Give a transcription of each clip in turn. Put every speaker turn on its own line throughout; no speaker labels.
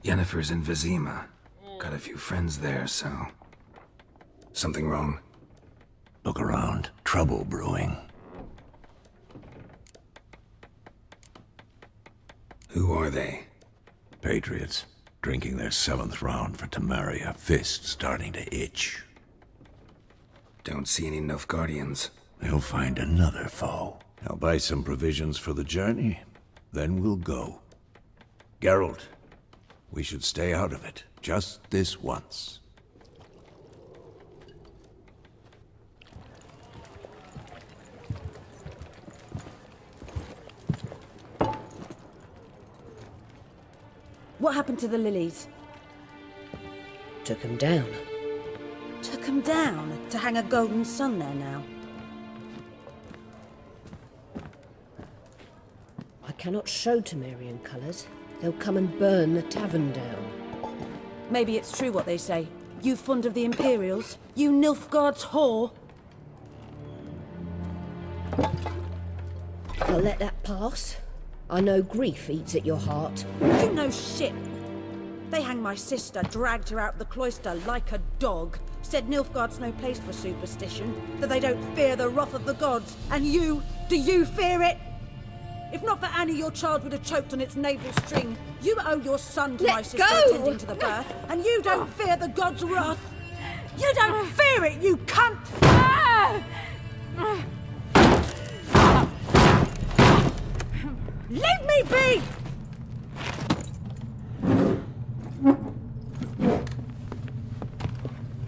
Yennefer's in Vizima. Got a few friends there, so... Something wrong?
Look around. Trouble brewing.
Who are they?
Patriots. Drinking their 7th round for Temeria. Fist starting to itch.
Don't see any Nilfgaardians.
They'll find another foe. I'll buy some provisions for the journey. Then we'll go. Geralt, we should stay out of it. Just this once.
What happened to the lilies?
Took him down.
Took them down to hang a golden sun there now.
I cannot show Temerian colours. They'll come and burn the tavern down.
Maybe it's true what they say. You fond of the Imperials? You Nilfgaard's whore?
I'll let that pass. I know grief eats at your heart.
You know shit. They hanged my sister, dragged her out the cloister like a dog. Said Nilfgaard's no place for superstition, that they don't fear the wrath of the gods. And you, do you fear it? If not for Annie, your child would have choked on its navel string. You owe your son to my sister attending to the birth, and you don't fear the gods' wrath. You don't fear it, you cunt! Leave me be!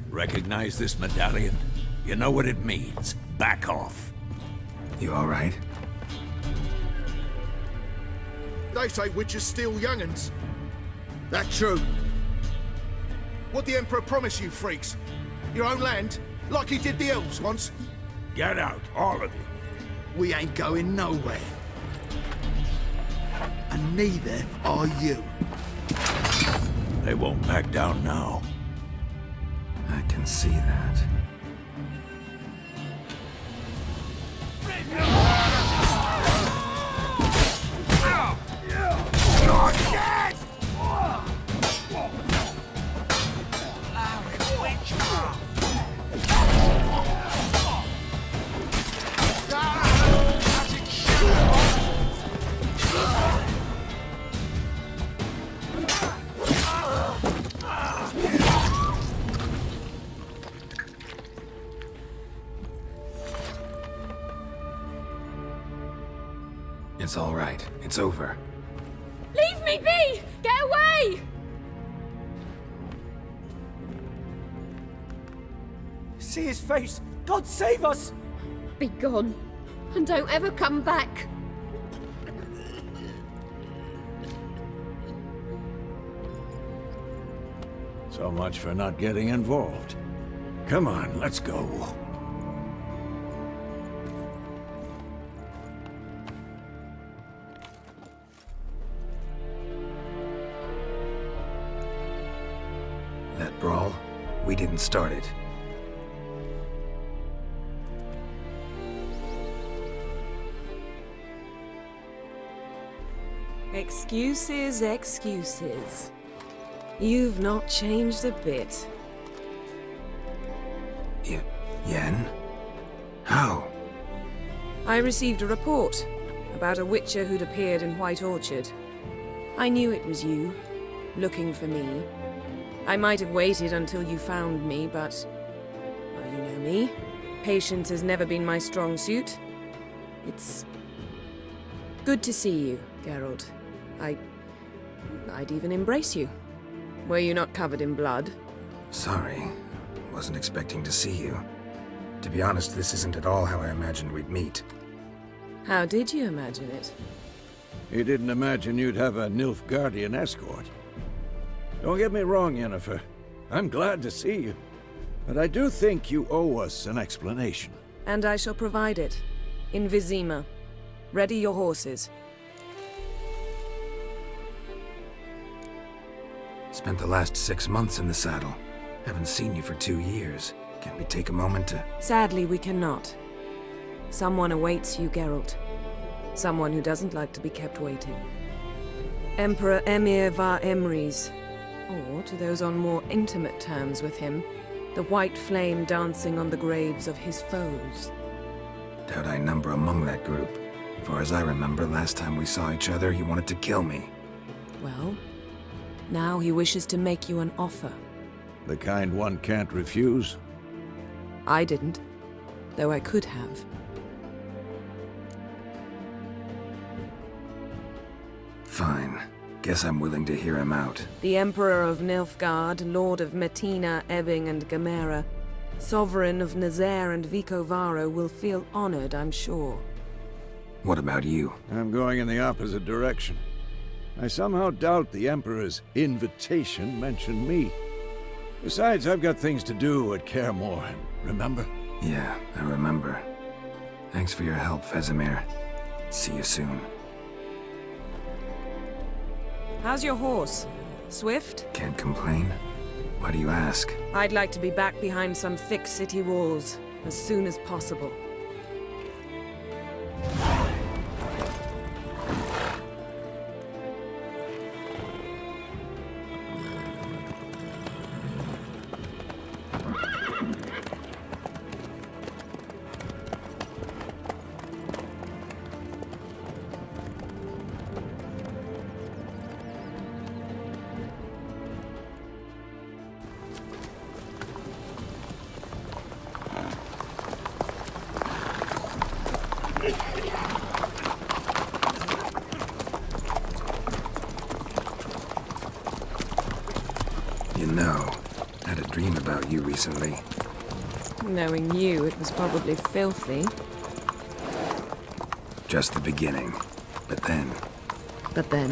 Recognize this medallion? You know what it means. Back off.
You all right?
They say witches steal young'uns. That true? What the Emperor promise you, freaks? Your own land? Like he did the elves once?
Get out, all of you.
We ain't going nowhere. And neither are you.
They won't back down now.
I can see that.
You're dead!
It's all right. It's over.
Leave me be! Get away!
See his face! God save us!
Be gone, and don't ever come back.
So much for not getting involved. Come on, let's go.
That brawl, we didn't start it.
Excuses, excuses. You've not changed a bit.
Yen? How?
I received a report about a witcher who'd appeared in White Orchard. I knew it was you, looking for me. I might have waited until you found me, but... well, you know me. Patience has never been my strong suit. It's... good to see you, Geralt. I'd even embrace you. Were you not covered in blood?
Sorry. Wasn't expecting to see you. To be honest, this isn't at all how I imagined we'd meet.
How did you imagine it?
You didn't imagine you'd have a Nilfgaardian escort. Don't get me wrong, Yennefer. I'm glad to see you. But I do think you owe us an explanation.
And I shall provide it. In Vizima. Ready your horses.
Spent the last 6 months in the saddle. Haven't seen you for 2 years. Can we take a moment to...
Sadly, we cannot. Someone awaits you, Geralt. Someone who doesn't like to be kept waiting. Emperor Emir var Emrys, Or to those on more intimate terms with him, the white flame dancing on the graves of his foes.
Doubt I number among that group. For as I remember, last time we saw each other, he wanted to kill me.
Well, now he wishes to make you an offer.
The kind one can't refuse?
I didn't, though I could have.
Fine. Guess I'm willing to hear him out.
The Emperor of Nilfgaard, Lord of Metina, Ebbing and Gamera, Sovereign of Nazaire and Vicovaro will feel honored, I'm sure.
What about you?
I'm going in the opposite direction. I somehow doubt the Emperor's invitation mentioned me. Besides, I've got things to do at Kaer Morhen, remember?
Yeah, I remember. Thanks for your help, Vesemir. See you soon.
How's your horse? Swift?
Can't complain. Why do you ask?
I'd like to be back behind some thick city walls as soon as possible.
You know, I had a dream about you recently.
Knowing you, it was probably filthy.
Just the beginning. But then...
But then...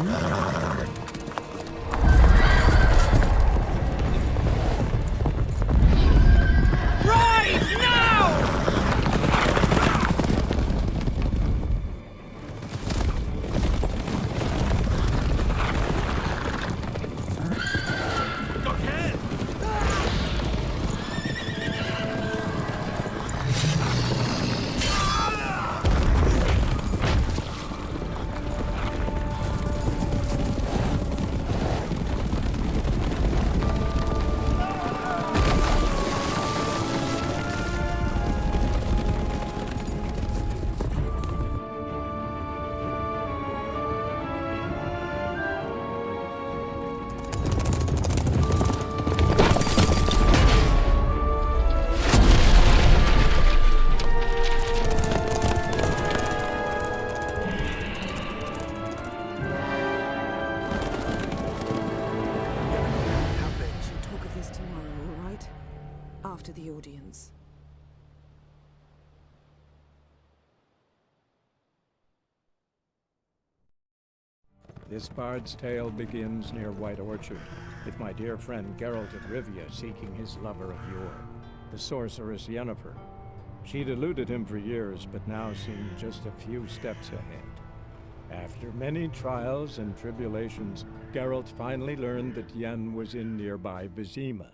After the audience.
This bard's tale begins near White Orchard, with my dear friend Geralt of Rivia seeking his lover of yore, the sorceress Yennefer. She'd eluded him for years, but now seemed just a few steps ahead. After many trials and tribulations, Geralt finally learned that Yen was in nearby Vizima.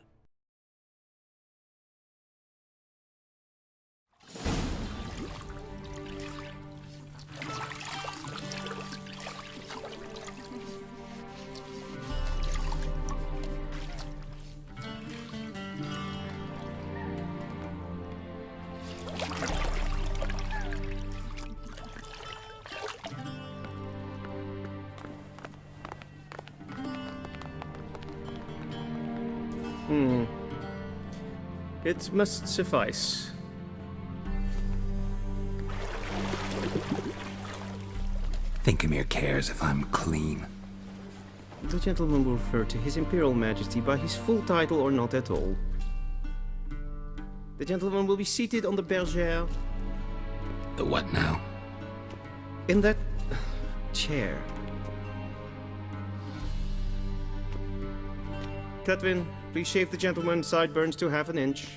It must suffice.
Think Emir cares if I'm clean.
The gentleman will refer to His Imperial Majesty by his full title or not at all. The gentleman will be seated on the bergère.
The what now?
In that chair. Cletwin, please shave the gentleman's sideburns to half an inch.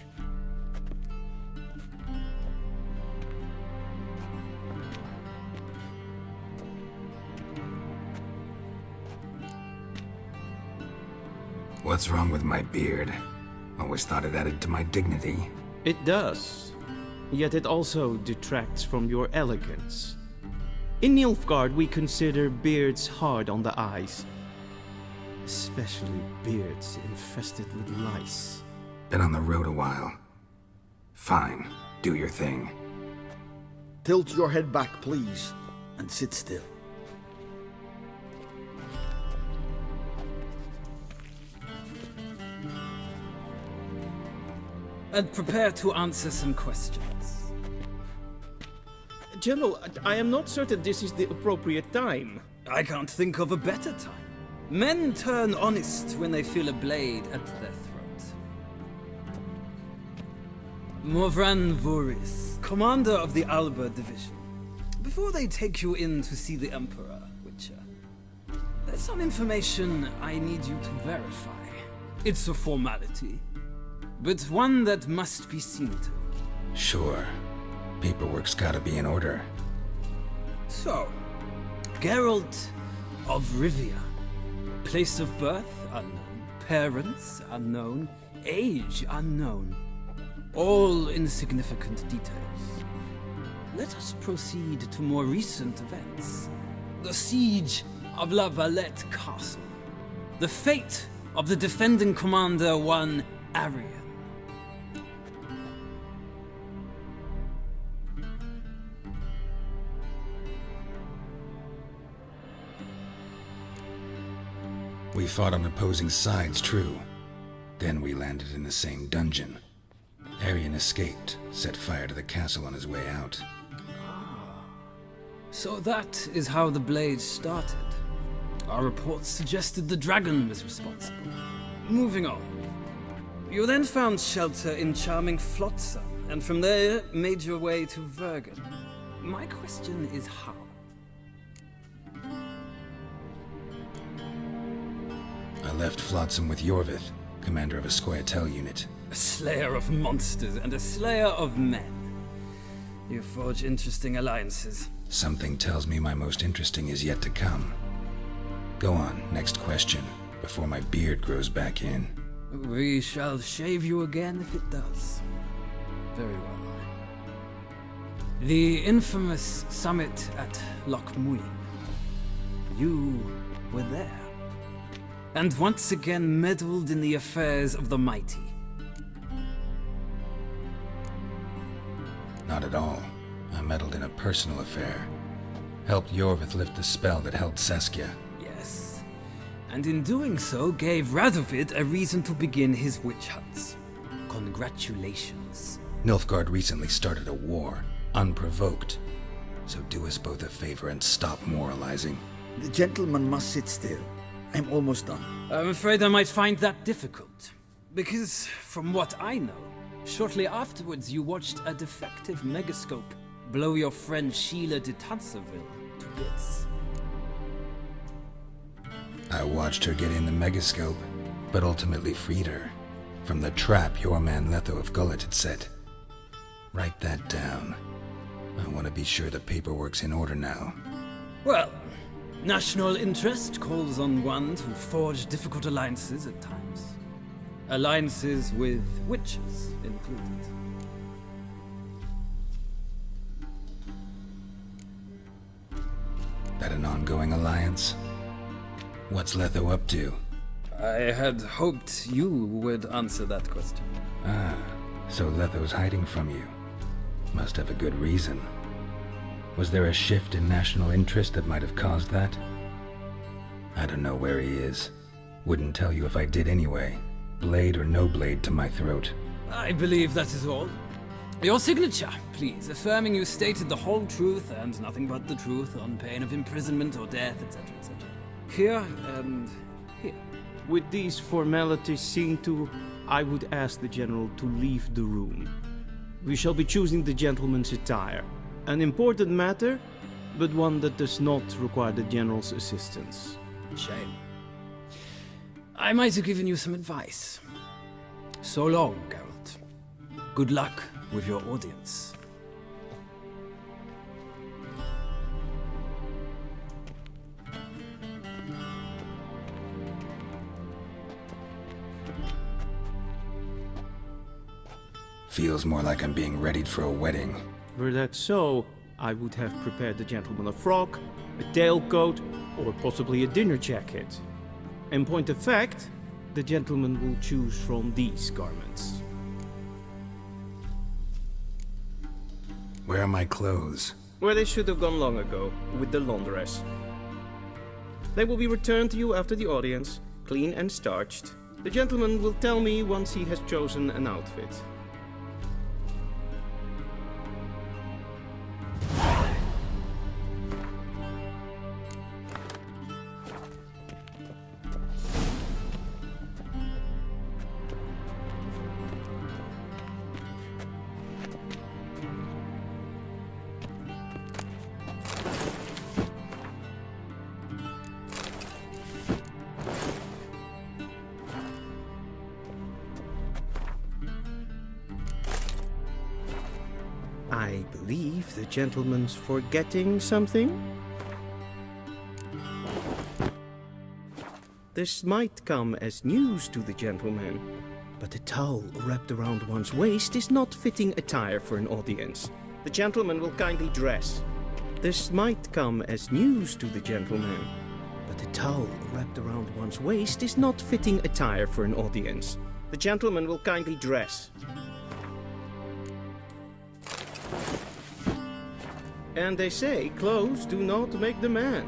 What's wrong with my beard? Always thought it added to my dignity.
It does. Yet it also detracts from your elegance. In Nilfgaard, we consider beards hard on the eyes. especially beards infested with lice.
Been on the road a while. Fine, do your thing.
Tilt your head back, please, and sit still.
And prepare to answer some questions.
General, I am not certain this is the appropriate time.
I can't think of a better time. Men turn honest when they feel a blade at their throat. Morvran Voris, commander of the Alba Division. Before they take you in to see the Emperor, Witcher, there's some information I need you to verify. It's a formality, but one that must be seen to.
Sure. Paperwork's gotta be in order.
So, Geralt of Rivia. Place of birth unknown. Parents unknown. Age unknown. All insignificant details. Let us proceed to more recent events. The siege of La Valette Castle. The fate of the defending commander, one Arian.
We fought on opposing sides, true. Then we landed in the same dungeon. Arian escaped, set fire to the castle on his way out.
So that is how the blade started. Our reports suggested the dragon was responsible. Moving on. You then found shelter in charming Flotsam, and from there made your way to Vergen. My question is how?
I left Flotsam with Yorvith, commander of a Scoia'tael unit.
A slayer of monsters and a slayer of men. You forge interesting alliances.
Something tells me my most interesting is yet to come. Go on, next question, before my beard grows back in.
We shall shave you again if it does. Very well. The infamous summit at Loch Muin. You were there. And once again meddled in the affairs of the mighty.
Not at all. I meddled in a personal affair. Helped Yorvith lift the spell that held Saskia.
Yes. And in doing so, gave Radovid a reason to begin his witch hunts. Congratulations.
Nilfgaard recently started a war, unprovoked. So do us both a favor and stop moralizing.
The gentleman must sit still. I'm almost done.
I'm afraid I might find that difficult. Because, from what I know, shortly afterwards you watched a defective megascope blow your friend Sheila de Tanserville to bits.
I watched her get in the megascope, but ultimately freed her from the trap your man Letho of Gullet had set. Write that down. I want to be sure the paperwork's in order now.
Well, national interest calls on one to forge difficult alliances at times. Alliances with witches included.
That an ongoing alliance? What's Letho up to?
I had hoped you would answer that question.
Ah, so Letho's hiding from you. Must have a good reason. Was there a shift in national interest that might have caused that? I don't know where he is. Wouldn't tell you if I did anyway. Blade or no blade to my throat.
I believe that is all. Your signature, please, affirming you stated the whole truth and nothing but the truth on pain of imprisonment or death, etc., etc. Here and here.
With these formalities seen to, I would ask the General to leave the room. We shall be choosing the gentleman's attire. An important matter, but one that does not require the General's assistance.
Shame. I might have given you some advice. So long, Geralt. Good luck with your audience.
Feels more like I'm being readied for a wedding.
Were that so, I would have prepared the gentleman a frock, a tailcoat, or possibly a dinner jacket. In point of fact, the gentleman will choose from these garments.
Where are my clothes?
Where they should have gone long ago, with the laundress. They will be returned to you after the audience, clean and starched. The gentleman will tell me once he has chosen an outfit. I believe the gentleman's forgetting something. This might come as news to the gentleman, but a towel wrapped around one's waist is not fitting attire for an audience. The gentleman will kindly dress. This might come as news to the gentleman, but a towel wrapped around one's waist is not fitting attire for an audience. The gentleman will kindly dress. And they say clothes do not make the man.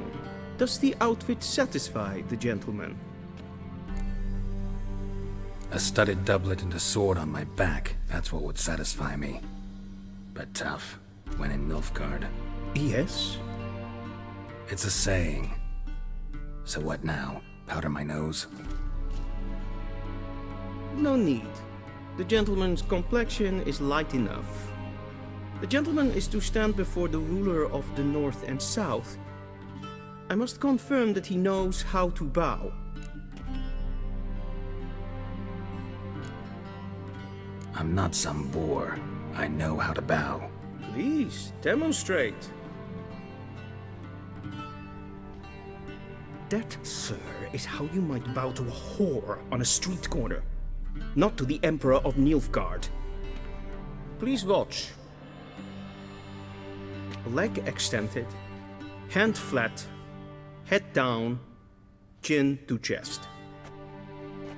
Does the outfit satisfy the gentleman?
A studded doublet and a sword on my back, that's what would satisfy me. But tough, when in Nilfgaard.
Yes.
It's a saying. So what now? Powder my nose?
No need. The gentleman's complexion is light enough. The gentleman is to stand before the ruler of the North and South. I must confirm that he knows how to bow.
I'm not some boor. I know how to bow.
Please, demonstrate. That, sir, is how you might bow to a whore on a street corner, not to the Emperor of Nilfgaard. Please watch. Leg extended, hand flat, head down, chin to chest.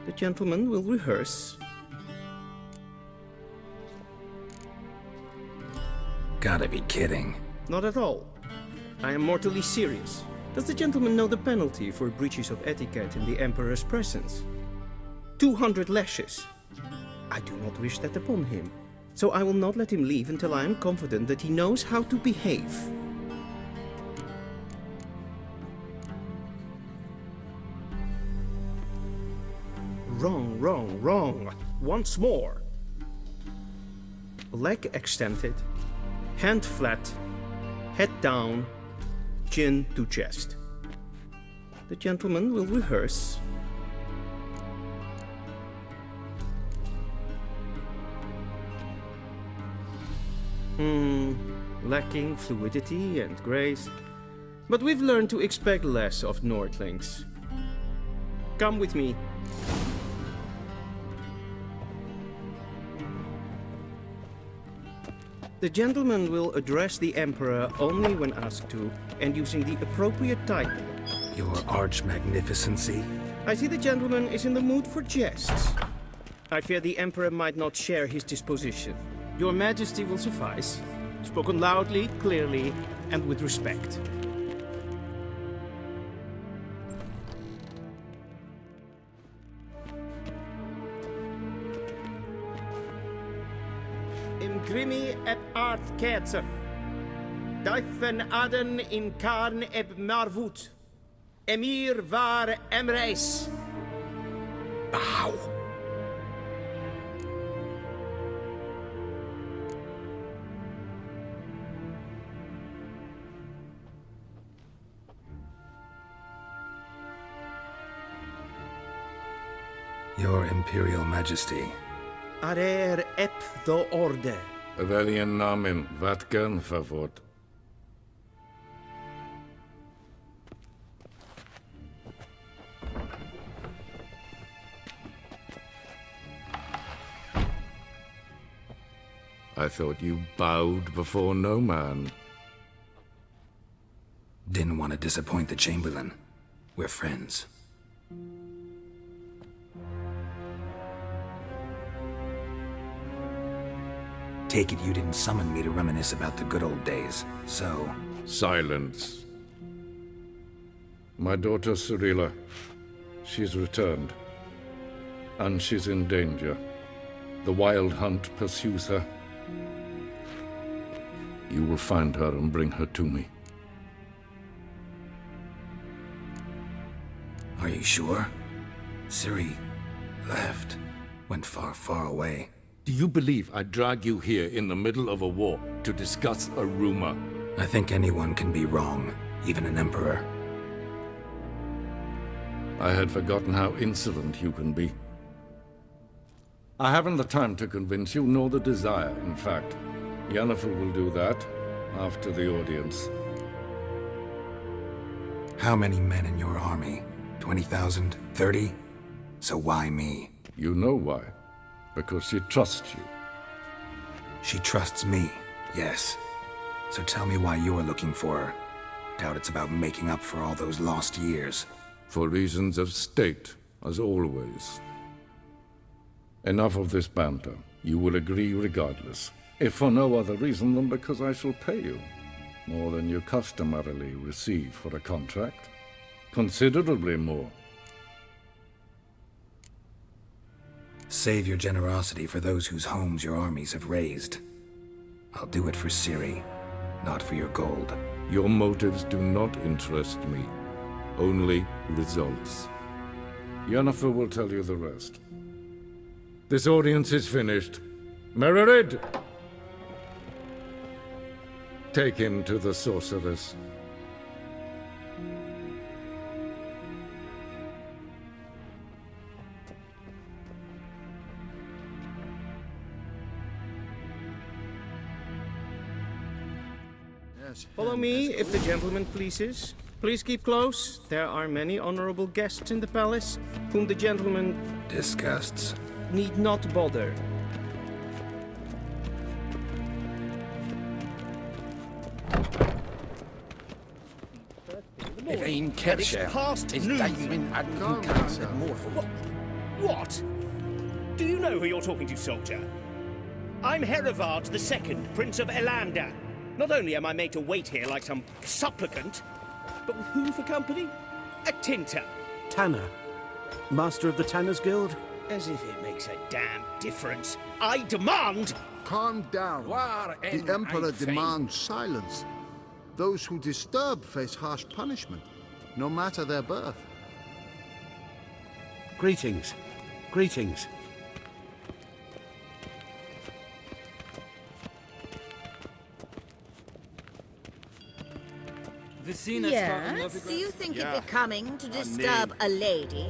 The gentleman will rehearse.
Gotta be kidding.
Not at all. I am mortally serious. Does the gentleman know the penalty for breaches of etiquette in the Emperor's presence? 200 lashes. I do not wish that upon him, so I will not let him leave until I am confident that he knows how to behave. Wrong, wrong, wrong. Once more. Leg extended, hand flat, head down, chin to chest. The gentleman will rehearse. Lacking fluidity and grace. But we've learned to expect less of Nordlings. Come with me. The gentleman will address the Emperor only when asked to, and using the appropriate title.
Your Arch-Magnificency?
I see the gentleman is in the mood for jests. I fear the Emperor might not share his disposition. Your Majesty will suffice. Spoken loudly, clearly, and with respect. Imgrimi eb art ketzer. Duifen aden in karn eb marvoet. Emir var emreis.
Bow. Your Imperial Majesty.
Arer ep do orde.
Weljen namen, wat kan favort? I thought you bowed before no man.
Didn't want to disappoint the Chamberlain. We're friends. take it you didn't summon me to reminisce about the good old days, so...
Silence. My daughter Cyrilla, she's returned. And she's in danger. The Wild Hunt pursues her. You will find her and bring her to me.
Are you sure? Ciri left. Went far, far away.
Do you believe I'd drag you here in the middle of a war to discuss a rumor?
I think anyone can be wrong, even an emperor.
I had forgotten how insolent you can be. I haven't the time to convince you, nor the desire, in fact. Yennefer will do that after the audience.
How many men in your army? 20,000? 30? So why me?
You know why. Because she trusts you.
She trusts me, yes. So tell me why you're looking for her. Doubt it's about making up for all those lost years.
For reasons of state, as always. Enough of this banter. You will agree regardless. If for no other reason than because I shall pay you. More than you customarily receive for a contract. Considerably more.
Save your generosity for those whose homes your armies have razed. I'll do it for Ciri, not for your gold.
Your motives do not interest me. Only results. Yennefer will tell you the rest. This audience is finished. Mererid! Take him to the sorceress.
Follow me, if the gentleman pleases. Please keep close. There are many honorable guests in the palace, whom the gentleman...
disgusts.
...need not bother.
It's past noon.
What? Do you know who you're talking to, soldier? I'm Herivard II, Prince of Elander. Not only am I made to wait here like some supplicant, but with whom for company? A tinter.
Tanner. Master of the Tanners Guild?
As if it makes a damn difference. I demand...
Calm down. The Emperor demands silence. Those who disturb face harsh punishment, no matter their birth.
Greetings. Greetings.
Yes? Do you think it becoming to disturb a lady?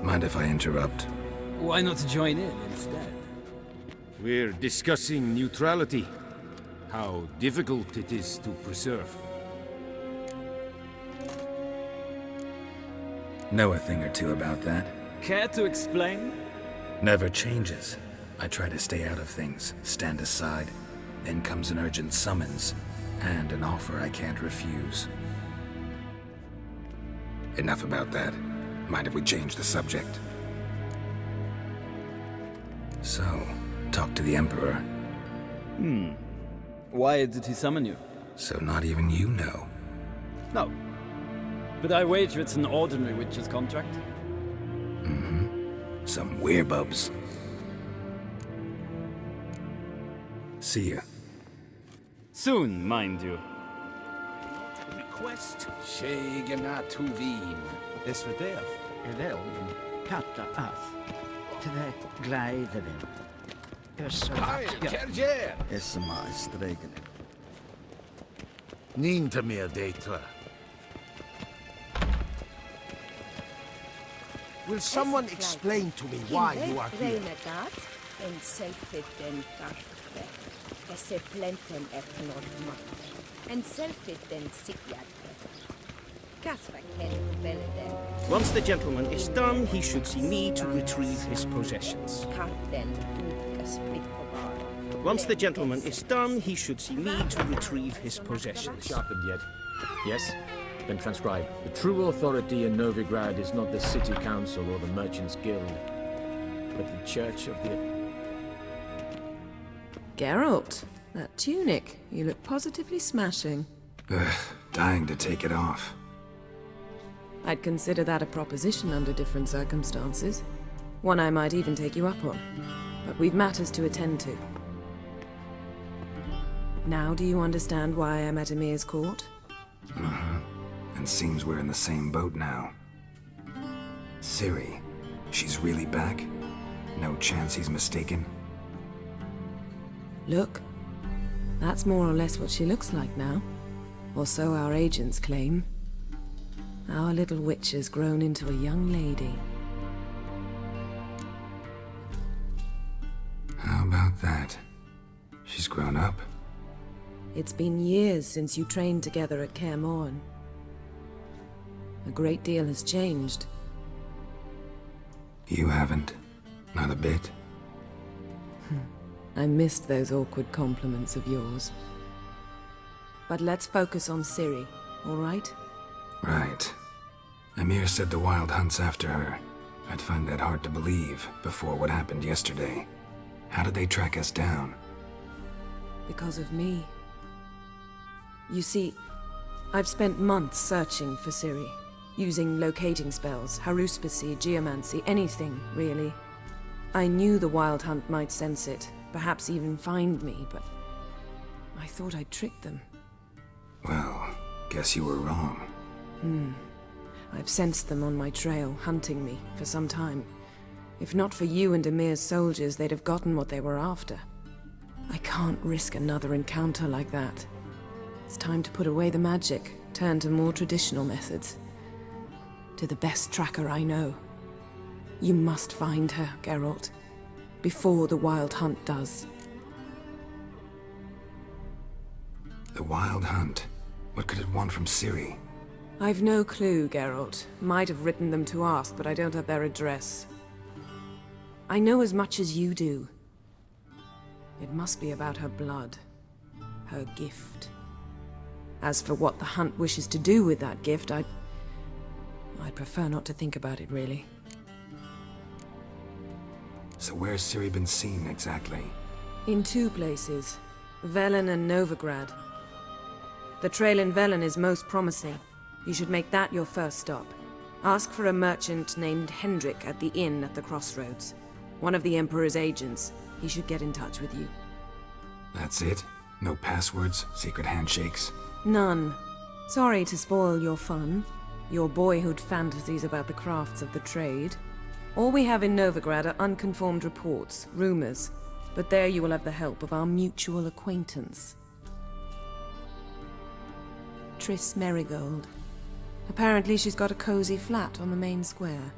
Mind if I interrupt?
Why not join in instead?
We're discussing neutrality. How difficult it is to preserve.
Know a thing or two about that?
Care to explain?
Never changes. I try to stay out of things, stand aside. Then comes an urgent summons, and an offer I can't refuse. Enough about that. Mind if we change the subject? So, talk to the Emperor.
Why did he summon you?
So not even you know.
No. But I wager it's an ordinary witcher's contract.
Some werebubs. See ya.
Soon, mind you.
Request?
Shegana Tuvin.
Es verderf, elelgen, katta ath, tve gleideren.
Kerjer!
Esma stregen.
Ninta meer data.
Will someone explain to me why you are here?
Once the gentleman is done, he should see me to retrieve his possessions. Once the gentleman is done, he should see me to retrieve his possessions.
Sharpened yet? Yes? Then transcribe. The true authority in Novigrad is not the city council or the merchants' guild.
but the Church of the...
Geralt, that tunic. You look positively smashing.
Ugh, dying to take it off.
I'd consider that a proposition under different circumstances. One I might even take you up on. But we've matters to attend to. Now do you understand why I'm at Emir's court?
Uh-huh. And seems we're in the same boat now. Ciri, she's really back? No chance he's mistaken?
Look, that's more or less what she looks like now. Or so our agents claim. Our little witch has grown into a young lady.
How about that? She's grown up?
It's been years since you trained together at Kaer Morhen. A great deal has changed.
You haven't? Not a bit?
I missed those awkward compliments of yours. But let's focus on Ciri, all right?
Right. Emir said the Wild Hunt's after her. I'd find that hard to believe before what happened yesterday. How did they track us down?
Because of me. You see, I've spent months searching for Ciri, using locating spells, haruspicy, geomancy, anything, really. I knew the Wild Hunt might sense it, perhaps even find me, but I thought I'd tricked them.
Well, guess you were wrong.
I've sensed them on my trail, hunting me, for some time. If not for you and Emir's soldiers, they'd have gotten what they were after. I can't risk another encounter like that. It's time to put away the magic, turn to more traditional methods. To the best tracker I know. You must find her, Geralt. Before the Wild Hunt does.
The Wild Hunt? What could it want from Ciri?
I've no clue, Geralt. Might have written them to ask, but I don't have their address. I know as much as you do. It must be about her blood. Her gift. As for what the Hunt wishes to do with that gift, I'd prefer not to think about it, really.
So where's Ciri been seen, exactly?
In two places. Velen and Novigrad. The trail in Velen is most promising. You should make that your first stop. Ask for a merchant named Hendrik at the inn at the crossroads. One of the Emperor's agents. He should get in touch with you.
That's it? No passwords? Secret handshakes?
None. Sorry to spoil your fun. Your boyhood fantasies about the crafts of the trade. All we have in Novigrad are unconfirmed reports, rumors. But there you will have the help of our mutual acquaintance. Triss Marigold. Apparently she's got a cozy flat on the main square.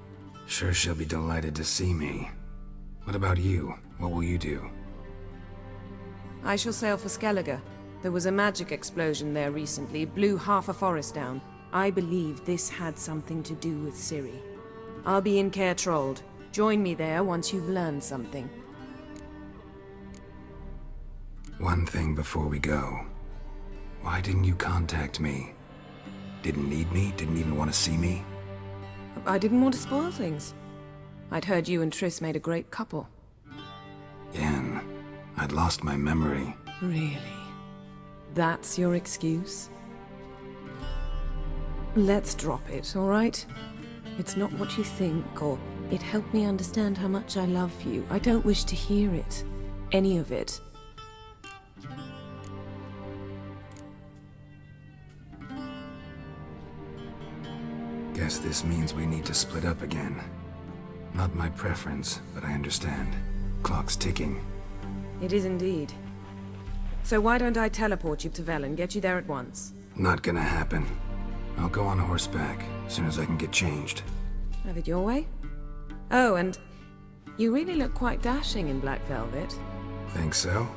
Sure she'll be delighted to see me. What about you? What will you do?
I shall sail for Skellige. There was a magic explosion there recently, blew half a forest down. I believe this had something to do with Ciri. I'll be in Caer Trold. Join me there once you've learned something.
One thing before we go. Why didn't you contact me? Didn't need me? Didn't even want to see me?
I didn't want to spoil things. I'd heard you and Triss made a great couple.
Yen, I'd lost my memory.
Really? That's your excuse? Let's drop it, all right? It's not what you think, or it helped me understand how much I love you. I don't wish to hear it. Any of it.
Guess this means we need to split up again. Not my preference, but I understand. Clock's ticking.
It is indeed. So why don't I teleport you to Velen, get you there at once?
Not gonna happen. I'll go on horseback, as soon as I can get changed.
Have it your way? Oh, and you really look quite dashing in black velvet.
Think so?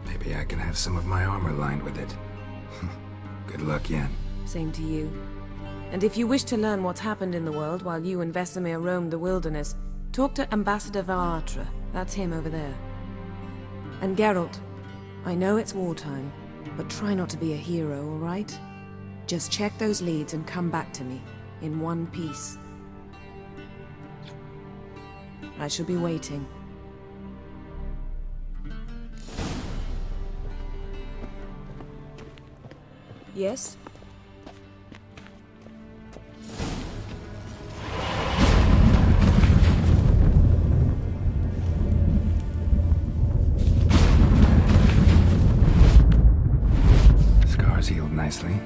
Maybe I can have some of my armor lined with it. Good luck, Yen.
Same to you. And if you wish to learn what's happened in the world while you and Vesemir roamed the wilderness, talk to Ambassador Varatra. That's him over there. And Geralt, I know it's wartime, but try not to be a hero, all right? Just check those leads and come back to me, in one piece. I shall be waiting. Yes?
Scars healed nicely.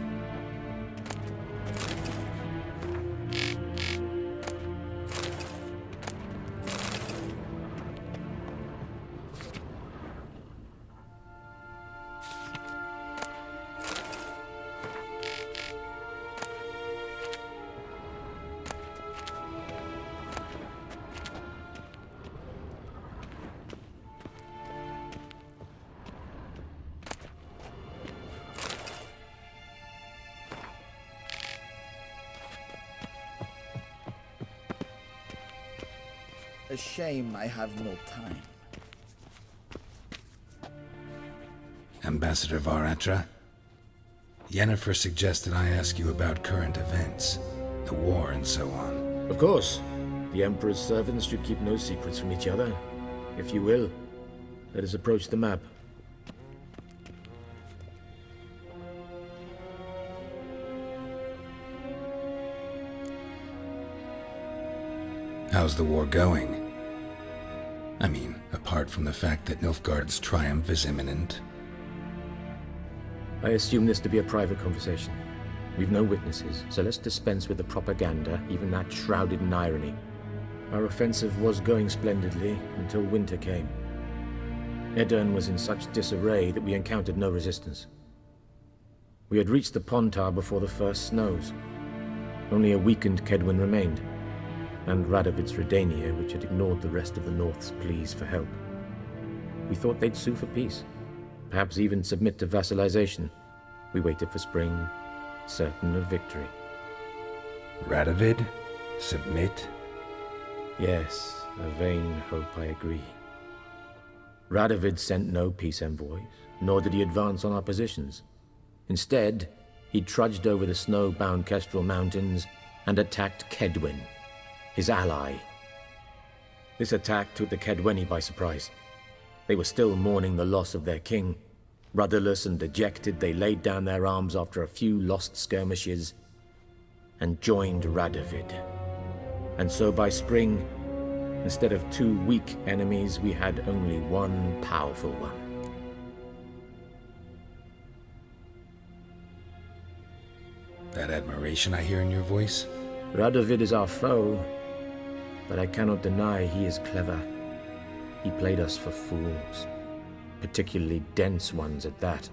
A shame I have no time.
Ambassador Varatra? Yennefer suggested I ask you about current events, the war and so on.
Of course. The Emperor's servants should keep no secrets from each other. If you will, let us approach the map.
How's the war going? I mean, apart from the fact that Nilfgaard's triumph is imminent.
I assume this to be a private conversation. We've no witnesses, so let's dispense with the propaganda, even that shrouded in irony. Our offensive was going splendidly until winter came. Edirn was in such disarray that we encountered no resistance. We had reached the Pontar before the first snows. Only a weakened Kedwen remained, and Radovid's Redania, which had ignored the rest of the North's pleas for help. We thought they'd sue for peace, perhaps even submit to vassalization. We waited for spring, certain of victory.
Radovid? Submit?
Yes, a vain hope, I agree. Radovid sent no peace envoys, nor did he advance on our positions. Instead, he trudged over the snow-bound Kestrel Mountains and attacked Kedwen, his ally. This attack took the Kedweni by surprise. They were still mourning the loss of their king. Rudderless and dejected, they laid down their arms after a few lost skirmishes and joined Radovid. And so by spring, instead of two weak enemies, we had only one powerful one.
That admiration I hear in your voice?
Radovid is our foe, but I cannot deny he is clever. He played us for fools, particularly dense ones at that.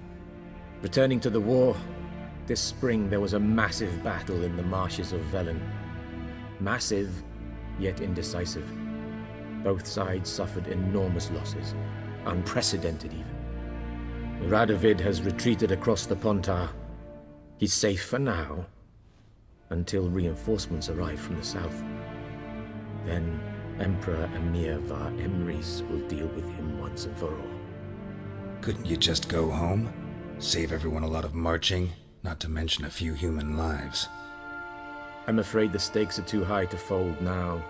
Returning to the war, this spring there was a massive battle in the marshes of Velen. Massive, yet indecisive. Both sides suffered enormous losses, unprecedented even. Radovid has retreated across the Pontar. He's safe for now, until reinforcements arrive from the south. Then Emperor Emir var Emrys will deal with him once and for all.
Couldn't you just go home? Save everyone a lot of marching, not to mention a few human lives.
I'm afraid the stakes are too high to fold now.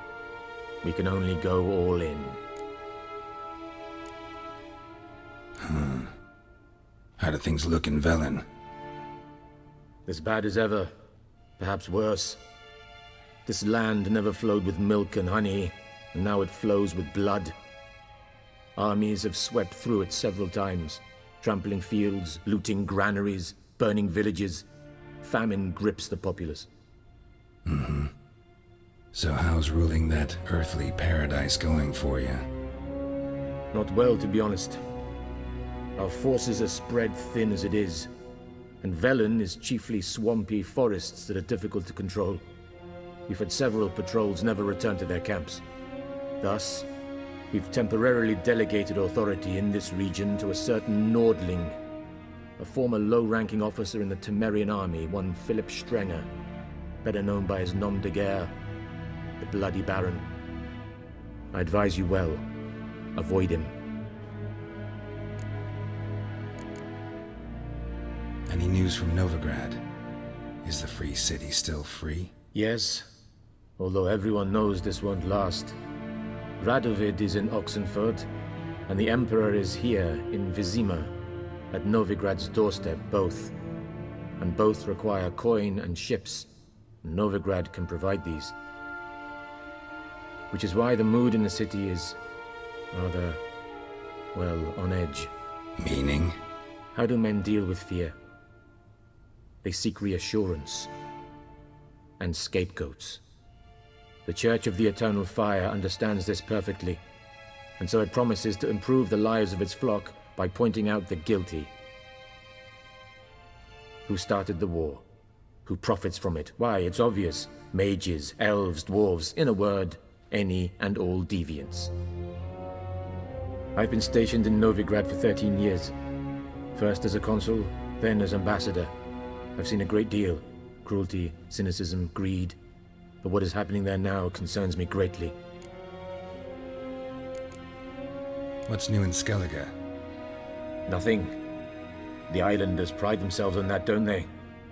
We can only go all in.
How do things look in Velen?
As bad as ever, perhaps worse. This land never flowed with milk and honey, and now it flows with blood. Armies have swept through it several times, trampling fields, looting granaries, burning villages. Famine grips the populace.
So how's ruling that earthly paradise going for you?
Not well, to be honest. Our forces are spread thin as it is, and Velen is chiefly swampy forests that are difficult to control. We've had several patrols never return to their camps. Thus, we've temporarily delegated authority in this region to a certain Nordling, a former low-ranking officer in the Temerian army, one Philip Strenger, better known by his nom de guerre, the Bloody Baron. I advise you well, avoid him.
Any news from Novigrad? Is the free city still free?
Yes, although everyone knows this won't last. Radovid is in Oxenfurt, and the Emperor is here in Vizima, at Novigrad's doorstep, both. And both require coin and ships. Novigrad can provide these. Which is why the mood in the city is rather, well, on edge.
Meaning?
How do men deal with fear? They seek reassurance and scapegoats. The Church of the Eternal Fire understands this perfectly, and so it promises to improve the lives of its flock by pointing out the guilty. Who started the war? Who profits from it? Why, it's obvious. Mages, elves, dwarves, in a word, any and all deviants. I've been stationed in Novigrad for 13 years. First as a consul, then as ambassador. I've seen a great deal. Cruelty, cynicism, greed. But what is happening there now concerns me greatly.
What's new in Skellige?
Nothing. The islanders pride themselves on that, don't they?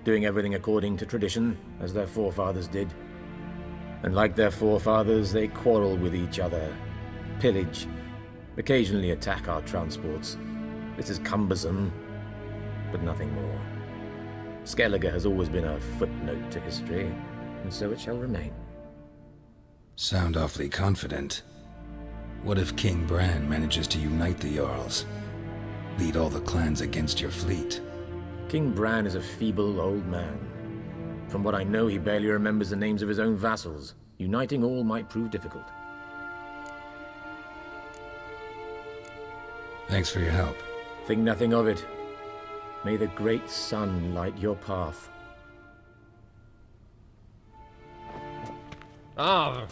Doing everything according to tradition, as their forefathers did. And like their forefathers, they quarrel with each other, pillage, occasionally attack our transports. This is cumbersome, but nothing more. Skellige has always been a footnote to history, and so it shall remain.
Sound awfully confident. What if King Bran manages to unite the Jarls? Lead all the clans against your fleet?
King Bran is a feeble old man. From what I know, he barely remembers the names of his own vassals. Uniting all might prove difficult.
Thanks for your help.
Think nothing of it. May the great sun light your path.
Ah!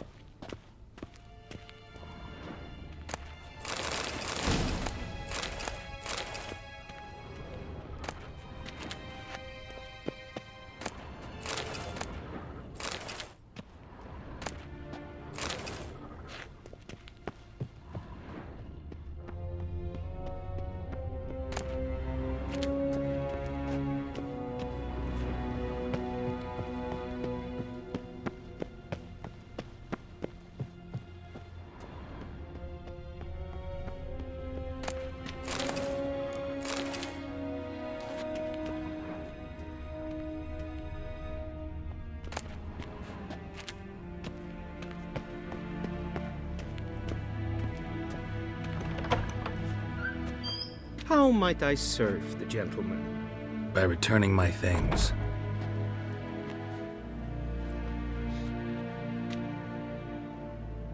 How might I serve the gentleman?
By returning my things.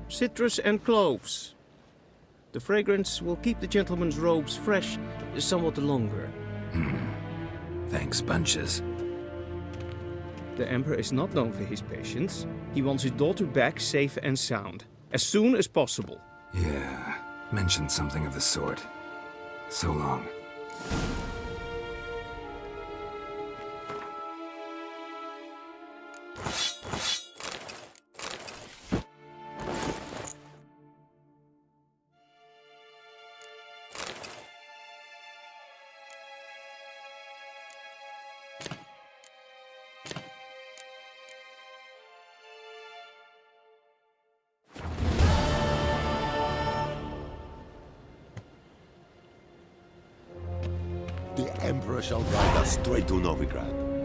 Citrus and cloves. The fragrance will keep the gentleman's robes fresh somewhat longer.
Thanks, bunches.
The Emperor is not known for his patience. He wants his daughter back safe and sound, as soon as possible.
Yeah, mentioned something of the sort. So long.
The Emperor shall guide us straight to Novigrad.